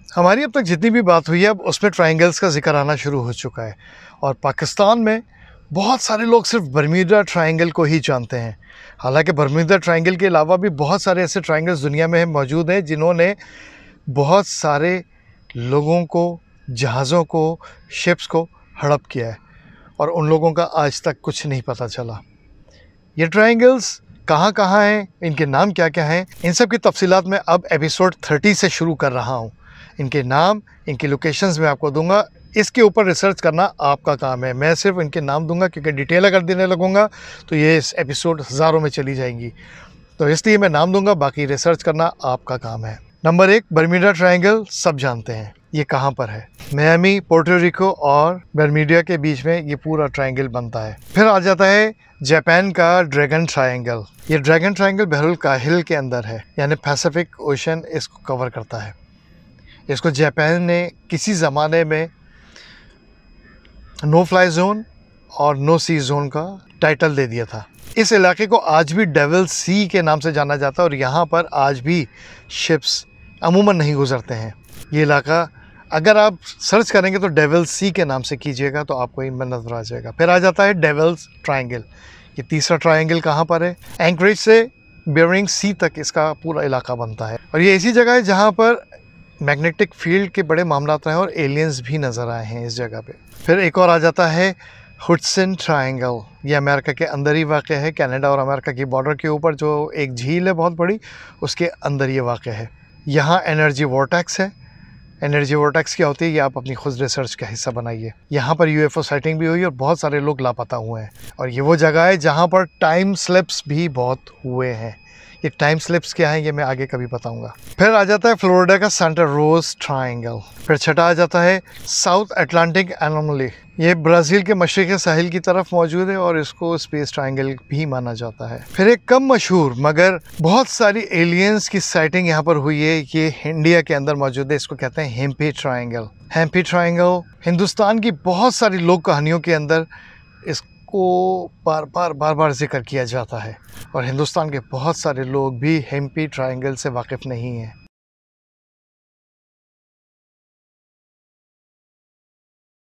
हमारी अब तक जितनी भी बात हुई है अब उसमें ट्रायंगल्स का ज़िक्र आना शुरू हो चुका है और पाकिस्तान में बहुत सारे लोग सिर्फ बर्म्यूडा ट्रायंगल को ही जानते हैं। हालांकि बर्म्यूडा ट्रायंगल के अलावा भी बहुत सारे ऐसे ट्रायंगल्स दुनिया में मौजूद हैं जिन्होंने बहुत सारे लोगों को, जहाज़ों को, शिप्स को हड़प किया है और उन लोगों का आज तक कुछ नहीं पता चला। ये ट्रायंगल्स कहाँ कहाँ हैं, इनके नाम क्या क्या हैं, इन सब की तफसीलात मैं अब एपिसोड 30 से शुरू कर रहा हूँ। इनके नाम, इनकी लोकेशंस मैं आपको दूंगा। इसके ऊपर रिसर्च करना आपका काम है। मैं सिर्फ इनके नाम दूंगा क्योंकि डिटेल अगर देने लगूंगा तो ये इस एपिसोड हज़ारों में चली जाएंगी, तो इसलिए मैं नाम दूंगा, बाकी रिसर्च करना आपका काम है। नंबर 1, बर्म्यूडा ट्रायंगल सब जानते हैं। ये कहाँ पर है? मियामी, पोर्टो रिको और बर्म्यूडा के बीच में ये पूरा ट्रायंगल बनता है। फिर आ जाता है जापान का ड्रैगन ट्रायंगल। ये ड्रैगन ट्रायंगल बहरुल काहिल के अंदर है, यानी पैसिफिक ओशन इसको कवर करता है। इसको जापान ने किसी ज़माने में नो फ्लाई जोन और नो सी जोन का टाइटल दे दिया था। इस इलाके को आज भी डेविल सी के नाम से जाना जाता है और यहाँ पर आज भी शिप्स अमूमन नहीं गुजरते हैं। ये इलाका अगर आप सर्च करेंगे तो डेविल सी के नाम से कीजिएगा तो आपको इनमें नज़र आ जाएगा। फिर आ जाता है डेविल्स ट्रायंगल। ये तीसरा ट्रायंगल कहाँ पर है? एंकरेज से बेरिंग सी तक इसका पूरा इलाका बनता है और ये ऐसी जगह है जहाँ पर मैग्नेटिक फील्ड के बड़े मामलात रहे और एलियंस भी नज़र आए हैं इस जगह पे। फिर एक और आ जाता है हुडसन ट्रायंगल। ये अमेरिका के अंदर ही वाक़ है, कनाडा और अमेरिका की बॉर्डर के ऊपर जो एक झील है बहुत बड़ी, उसके अंदर ये वाक़ है। यहाँ एनर्जी वॉर्टेक्स है। एनर्जी वॉर्टेक्स क्या होती है ये आप अपनी खुद रिसर्च का हिस्सा बनाइए। यहाँ पर यूएफओ साइटिंग भी हुई और बहुत सारे लोग लापता हुए हैं और ये वो जगह है जहाँ पर टाइम स्लिप्स भी बहुत हुए हैं। ये टाइम स्लिप्स क्या हैं ये मैं आगे कभी बताऊंगा। फिर आ जाता है फ्लोरिडा का सांता रोज ट्रायंगल। फिर छठा आ जाता है साउथ अटलांटिक एनोमली। ये ब्राज़ील के मशरक़ी साहिल की तरफ मौजूद है और इसको स्पेस ट्रायंगल भी माना जाता है। फिर एक कम मशहूर मगर बहुत सारी एलियंस की साइटिंग यहाँ पर हुई है, ये इंडिया के अंदर मौजूद है। इसको कहते हैं हेम्पी ट्रायंगल। हेम्पी ट्रायंगल हिंदुस्तान की बहुत सारी लोक कहानियों के अंदर को बार बार जिक्र किया जाता है और हिंदुस्तान के बहुत सारे लोग भी हेम्पी ट्रायंगल से वाकिफ़ नहीं हैं।